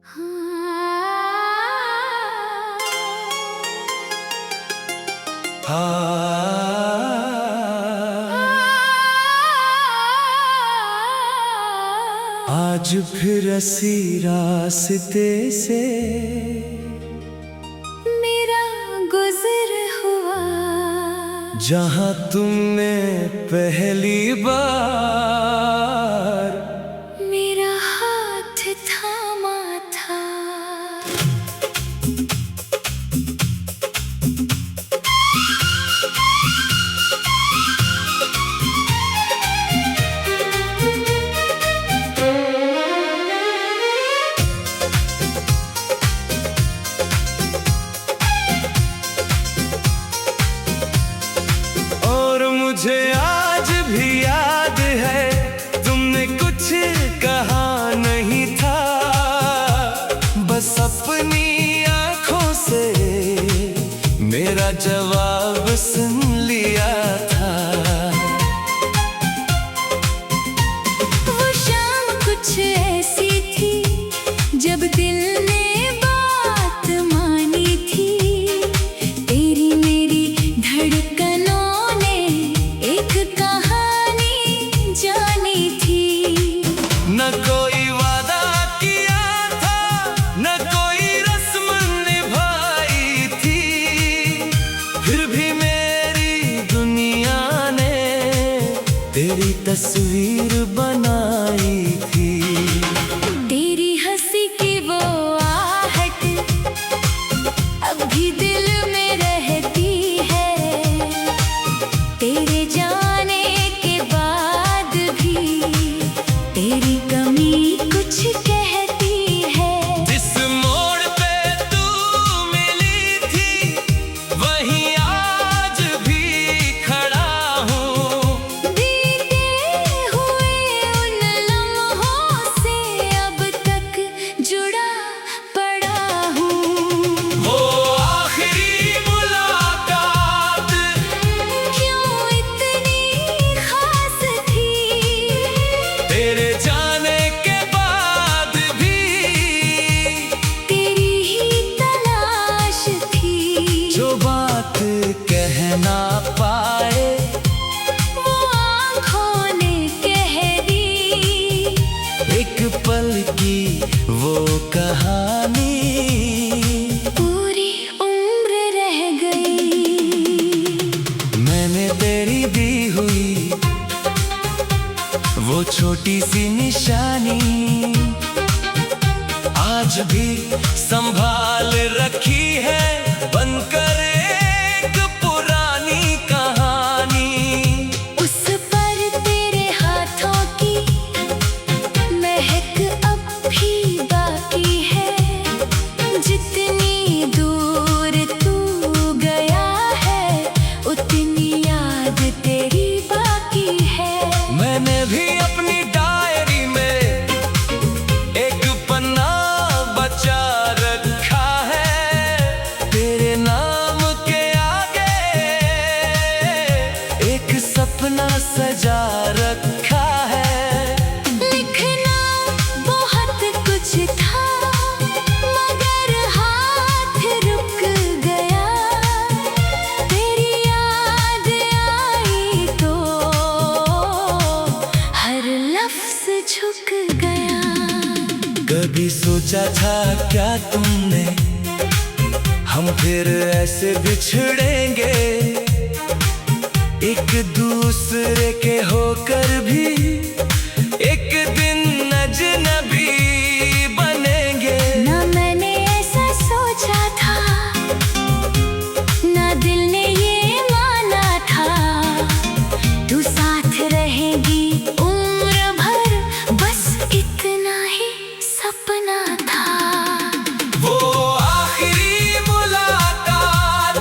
आज फिर इसी रास्ते से मेरा गुजर हुआ, जहाँ तुमने पहली बार मेरा हाथ थामा था। मुझे आज भी याद है, तुमने कुछ कहा नहीं था, बस अपनी आंखों से मेरा जवाब सुन लिया था। वो शाम कुछ ऐसी थी जब दिल ने बात मानी थी। तेरी मेरी धड़कनों न कोई वादा किया था, न कोई रस्म निभाई थी, फिर भी मेरी दुनिया ने तेरी तस्वीर बनाई थी। तेरी हंसी की वो आहट अब भी दिल में रहती है। तेरे जाने के बाद भी तेरी कमी कुछ कहती है। जिस मोड़ पे तू मिली थी वहीं आज भी खड़ा हूँ। बीते हुए उन लम्हों से अब तक जुड़ा पड़ा हूँ। वो आखिरी मुलाकात क्यों इतनी खास थी? तेरे जाने के बाद भी तेरी ही तलाश थी। जो बात कह ना पाए वो आँखों ने कह दी। एक पल की वो कहानी पूरी उम्र रह गई। मैंने तेरी दी हुई वो छोटी सी निशानी आज भी संभाल रखी है, बनकर एक पुरानी कहानी। उस पर तेरे हाथों की महक अब भी बाकी है। जितनी दूर तू गया है उतनी याद तेरी बाकी है। मैंने भी अपनी डायरी में एक पन्ना बचा रखा है, तेरे नाम के आगे एक सपना सजा रखा है। लिखना बहुत कुछ था मगर हाथ रुक गया। तेरी याद आई तो हर लफ्ज झुक गया। कभी सोचा था क्या तुमने हम फिर ऐसे बिछड़ेंगे, एक दूसरे के होकर भी एक दिन अजनबी बनेंगे। ना मैंने ऐसा सोचा था, ना दिल ने ये माना था। तू साथ रहेगी उम्र भर, बस इतना ही सपना था। वो आखिरी मुलाकात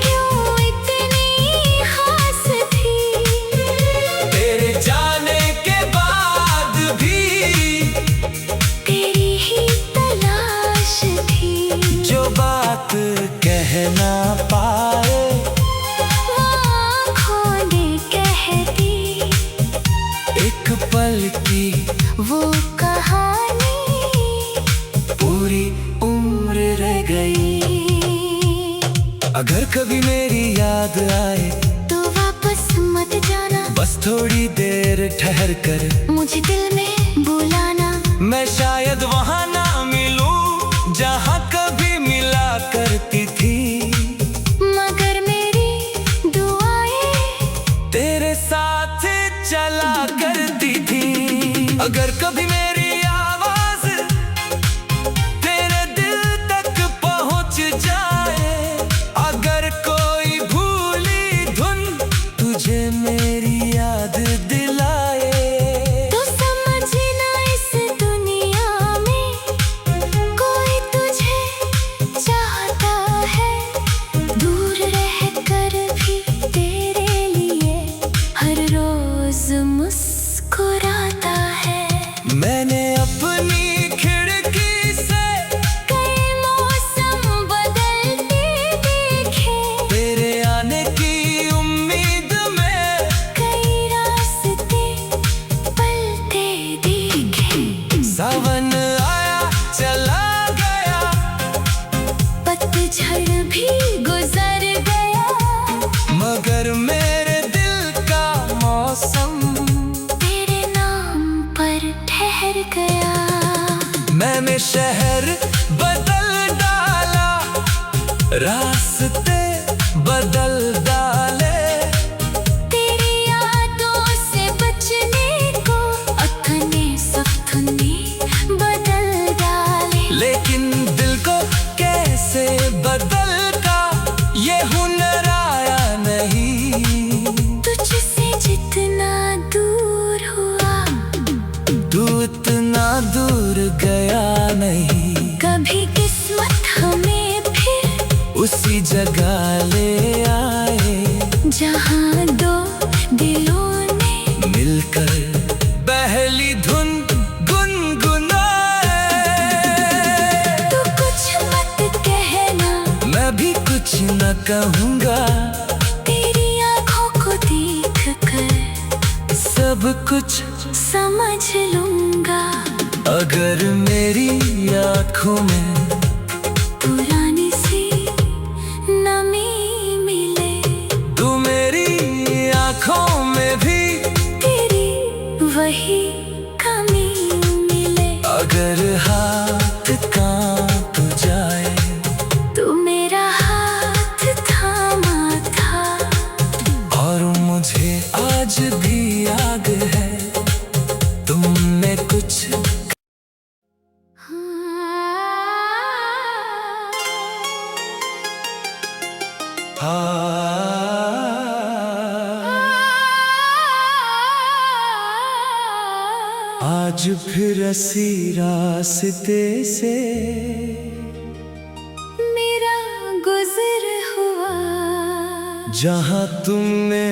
क्यों इतनी खास थी? तेरे जाने के बाद भी तेरी ही तलाश थी। जो बात कह ना पाए वो आँखों ने कह दी। एक पल की वो कहानी अगर कभी मेरी याद आए तो वापस मत जाना, बस थोड़ी देर ठहर कर मुझे दिल में बुलाना। मैं शायद वहाँ ना मिलूं जहाँ कभी मिला करती थी, मगर मेरी दुआएं तेरे साथ चला करती थी। अगर कभी मेरी आवाज तेरे दिल तक पहुँच जाए, अगर कोई भूली धुन तुझे मेरी याद दिलाए, तो समझना इस दुनिया में कोई तुझे चाहता है। दूर रहकर भी तेरे लिए हर रोज मुस्कुराता है। मैंने अपनी खिड़की से कई मौसम बदलते देखे, तेरे आने की उम्मीद में कई रास्ते पलटे देखे। सावन आया चला गया, पतझड़ भी गुजर गया, मगर मेरे दिल का मौसम तेरे नाम पर ठहर गया। मैंने शहर बदल डाला, रास्ते बदल डाले, तेरी यादों से बचने को अपने सपने बदल डाले। लेकिन दिल को कैसे बदलता ये हुनर आया नहीं। तुझसे जितना दूर हुआ, तू इतना दूर गया नहीं, कभी किस्मत हमें फिर उसी जगह ले आए, जहां दो दिलों ने मिलकर पहली धुन गुनगुनाए। तू कुछ मत कहना, मैं भी कुछ न कहूँगा, तेरी आंखों को देख कर सब कुछ समझ लूंगा। अगर मेरी आँखों में पुरानी सी नमी मिले, तू मेरी आँखों में भी तेरी वही कमी मिले। अगर हाथ कांप जाए, तू मेरा हाथ थामा था, और मुझे आज भी याद है तुमने कुछ आज फिर ऐसी रास्ते से मेरा गुजर हुआ, जहाँ तुमने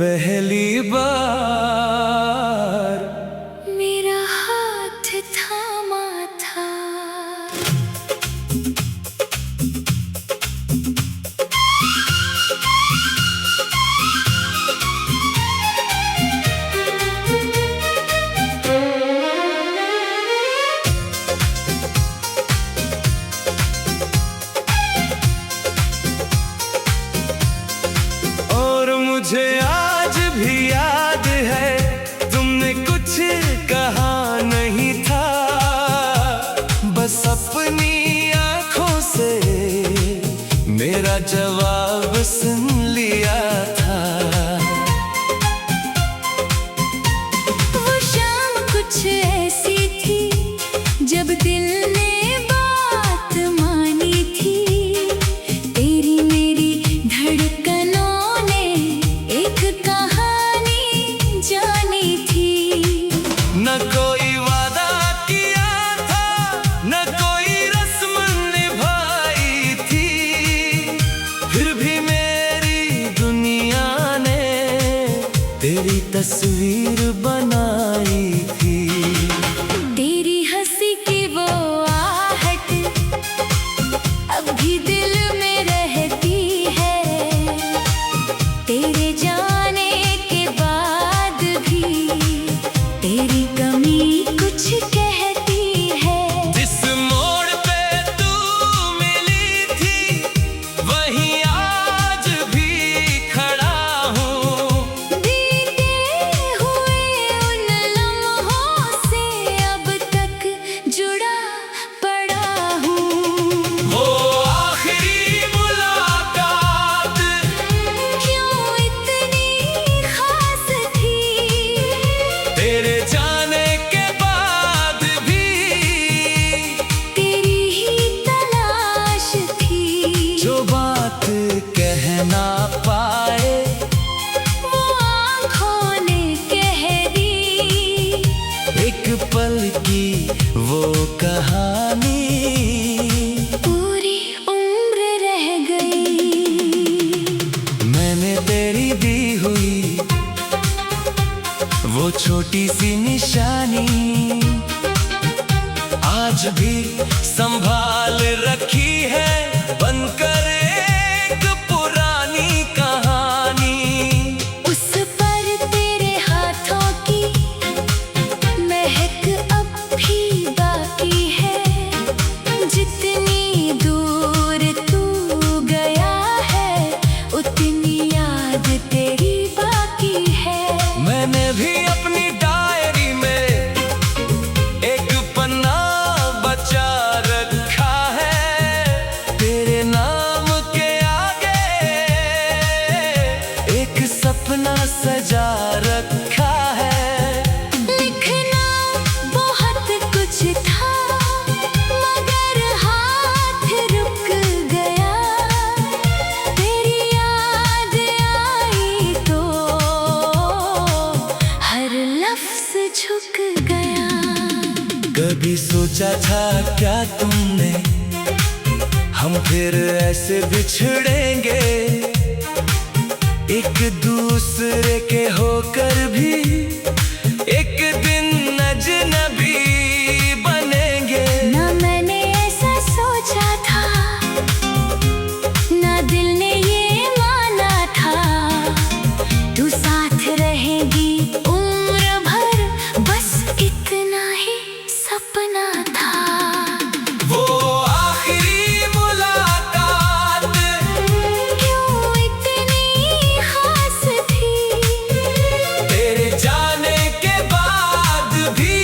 पहली बार मेरा हाथ थामा था। और मुझे आज भी याद है तुमने कुछ कहा नहीं था, बस अपनी आंखों से मेरा जवाब सुन लिया था। वो शाम कुछ ऐसी थी जब दिल ने बात मानी थी, तेरी मेरी धड़कनों ने एक कहानी जानी थी। न कोई वादा किया था, न कोई रस्म निभाई थी, फिर भी मेरी दुनिया ने तेरी तस्वीर बनाई थी। तेरी हंसी की वो आहट अब भी दिल में रहती है, तेरे जाने के बाद भी तेरी कमी कुछ कहती है। जिस मोड़ पे तू मिली थी वहीं आज भी संभाल रखी है बनकर एक पुरानी कहानी। उस पर तेरे हाथों की महक अब भी बाकी है। जितनी दूर तू गया है उतनी याद तेरी बाकी है। मैंने भी अपनी डायरी में एक पन्ना बचा रखा है। तेरे नाम के आगे एक सपना सजा रखा है। लिखना बहुत कुछ था मगर हाथ रुक गया। तेरी याद आई तो हर लफ्ज झुक गया। कभी सोचा था क्या तुमने हम फिर ऐसे बिछड़ेंगे, एक दूसरे के होकर भी एक दिन अजनबी बनेंगे। ना मैंने ऐसा सोचा था ना दिल ने ये माना था। तू साथ रहेगी उम्र भर बस इतना ही सपना था। वो आखिरी मुलाकात क्यों इतनी खास थी? तेरे जाने के बाद भी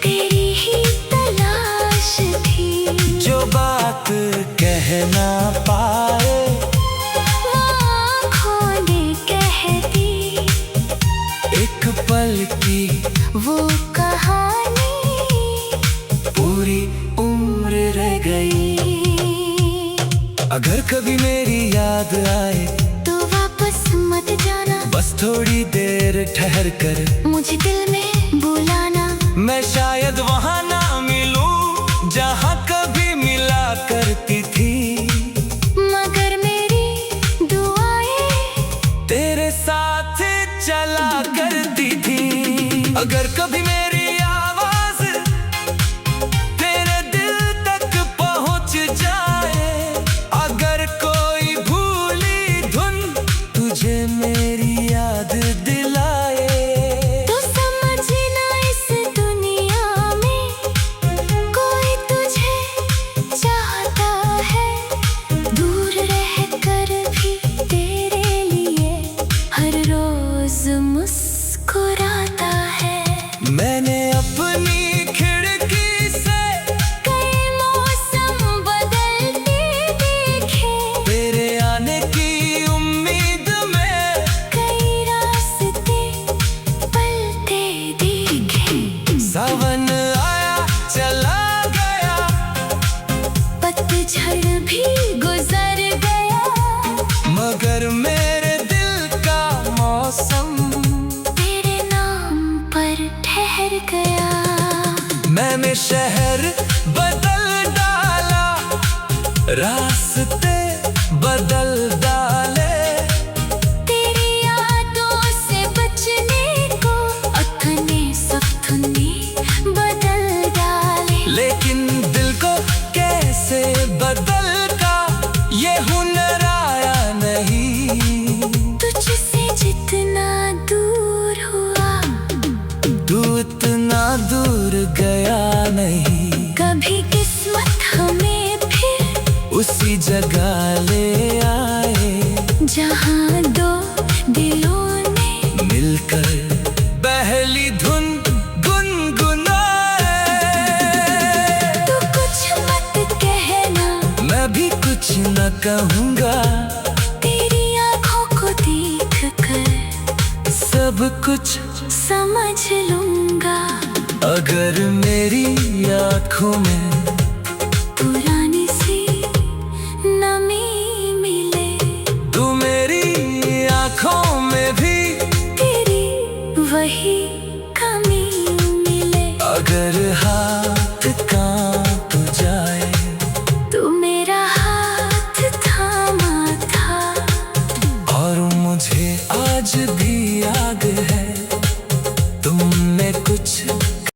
तेरी ही तलाश थी। जो बात कह ना पाए वो आँखों ने कह दी। एक पल की वो कहानी पूरी उम्र रह गई। अगर कभी मेरी याद आए तो वापस मत जाना। बस थोड़ी देर ठहर कर मुझे दिल में बुलाना। मैं शायद वहाँ ना मिलूं जहाँ कभी मिला करती थी। मगर मेरी दुआएं तेरे साथ चला करती थी। अगर कभी मेरी आवाज तेरे दिल तक पहुँच जाए, अगर कोई भूली धुन तुझे मेरी याद दिलाए, तो समझना इस दुनिया में कोई तुझे चाहता है। दूर रहकर भी तेरे लिए हर रोज मुस्कुराता है। मैंने अपनी खिड़की से कई मौसम बदलते देखे। तेरे आने की उम्मीद में कई रास्ते पलटे देखे। सावन आया चला गया, पतझड़ भी गुजर गया। मगर मेरे दिल का मौसम तेरे नाम पर ठहर गया। मैंने शहर बदल डाला, रास्ते बदल डाले। तेरी यादों से बचने को अपने सपने बदल डाले। लेकिन दिल को कैसे बदल का ये हुनर आया नहीं। तुझसे जितना दूर हुआ तू इतना दूर गया नहीं। कभी किस्मत हमें फिर उसी जगह ले आए जहाँ दो दिलों ने मिलकर पहली धुन गुनगुनाए। तू कुछ मत कहना मैं भी कुछ न कहूँगा, तेरी आँखों को देख कर सब कुछ समझ लूंगा। अगर मेरी आँखों में पुरानी सी नमी मिले, तू मेरी आँखों में भी तेरी वही कमी मिले। अगर